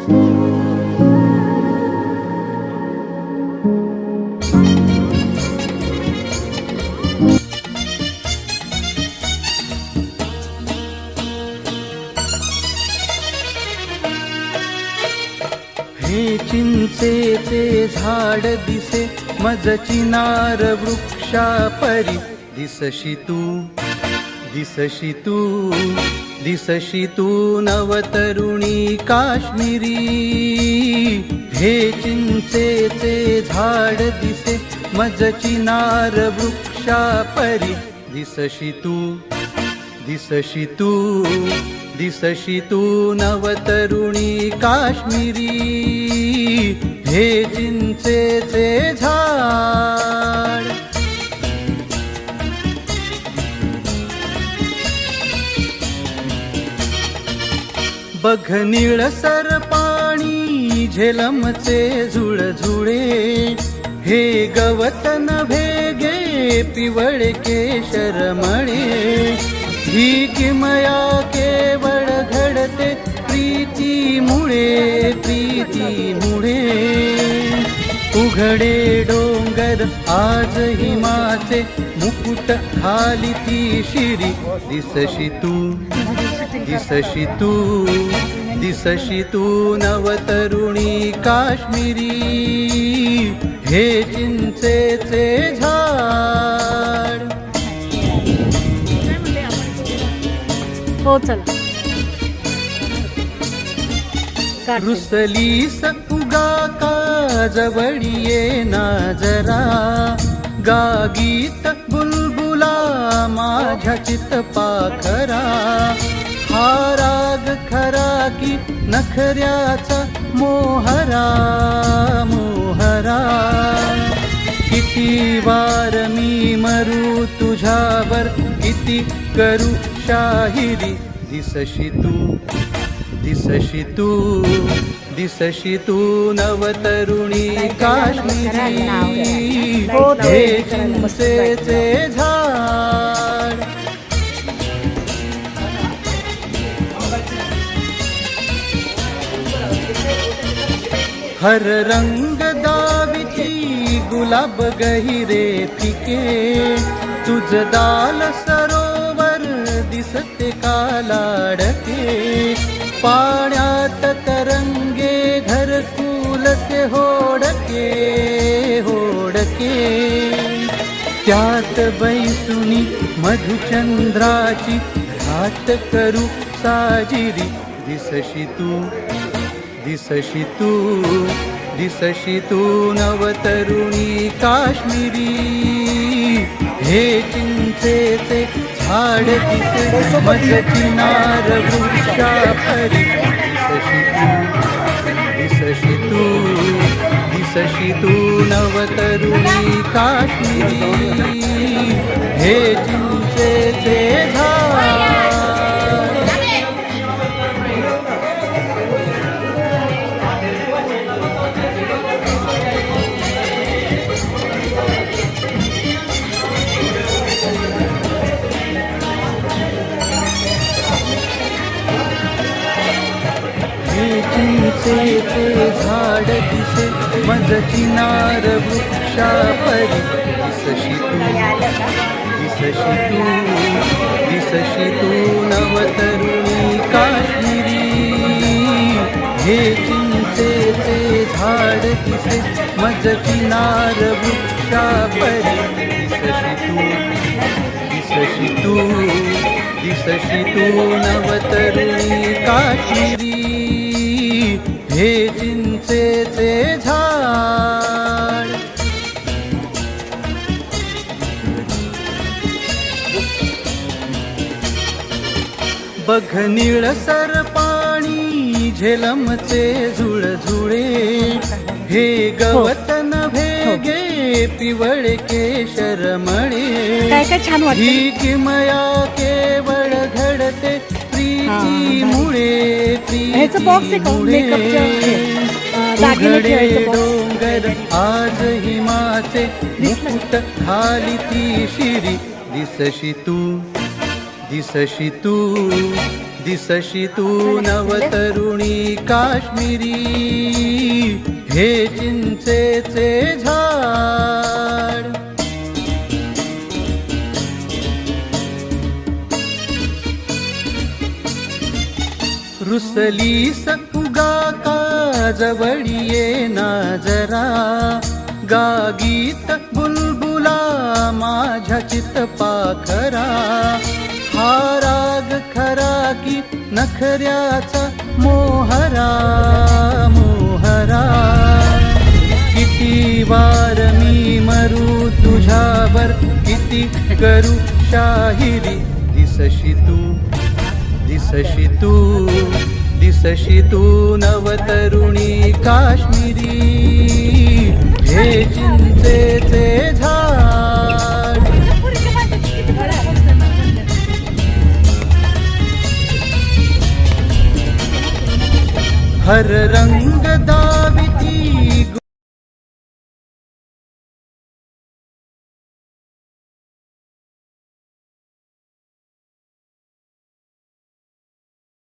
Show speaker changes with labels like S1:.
S1: हे चिंचेचे झाड दिसे मज चिनार वृक्षा परी दिसशी तू दिसशी तू दिसशी तू नवतरुणी काश्मीरी हे चिंचेचे झाड दिसे मज चिनार वृक्षा परी दिसशी तू दिसशी तू दिसशी तू नवतरुणी काश्मीरी हे चिंचेचे झाड बघ निळसर पाणी झेलमचे झुळझुळे हे गवत नभे पिवळे केशरमळे ही किमया केवळ घडते प्रीतीमुळे उघडे डोंगर आज हिमाचे मुकुट खाली ती शिरी दिसशी तू दिसशी तू दिसशी तू नवतरुणी काश्मीरी हे चिंचेचे झाड
S2: हो चला
S1: रुसली सकुगा का जवळी ये ना जरा गागीत बुलबुला माझ्या चित पाखरा हा राग खरा की नखऱ्याचा मोहरा मोहरा किती वार मी मरू तुझ्यावर किती करू शाहिरी दिसशी तू दिसशी तू दिसशी तू नवतरुणी काश्मीरी हे चिंचेचे झाड हर रंग दाविची गुलाब गहिरे फिके तुझ दाल सरोवर दिसते का लाडके पाण्यात तरंगे घरकुल से होडके होडके त्यात बैसुनी मधुचंद्राची रात करू साजिरी दिसशी तू दिसशी तू दिसशी तू नवतरुणी काश्मीरी हे चिंचेचे झाड दिसे मज चिनार वृक्षा परी दिसशी तू दिसशी तू नवतरुणी काश्मीरी हे चिंचेचे झाड चिंचेचे झाड दिसे मज चिनार वृक्षा परी दिसशी तू दिसशी तू नवतरुणी काश्मीरी हे चिंचेचे झाड दिसे मज चिनार वृक्षा परी दिसशी तू नवतरुणी काश्मीरी हे चिंचेचे झाड बघ निळसर पाणी झेलमचे झुळझुळे हे गवत नभे पिवळे केशरमळे ही किमया केवळ घडते प्रीतीमुळे उघडे डोंगर आज हिमाचे मुकुट खाली ती शिरी दिसशी तू दिसशी तू दिसशी तू नवतरुणी काश्मीरी, हे चिंचेचे झाड. रुसलीस उगा का जवळी ये ना जरा, गागीत बुलबुला माझ्या चित पाखरा. हा राग खरा की नखऱ्याचा मोहरा मोहरा. किती वार मी मरू तुझ्यावर, किती करू शाहिरी. दिसशी तू दिसशी तू दिसशी तू नवतरुणी काश्मीरी, हे चिंचेचे झाड. हर रंग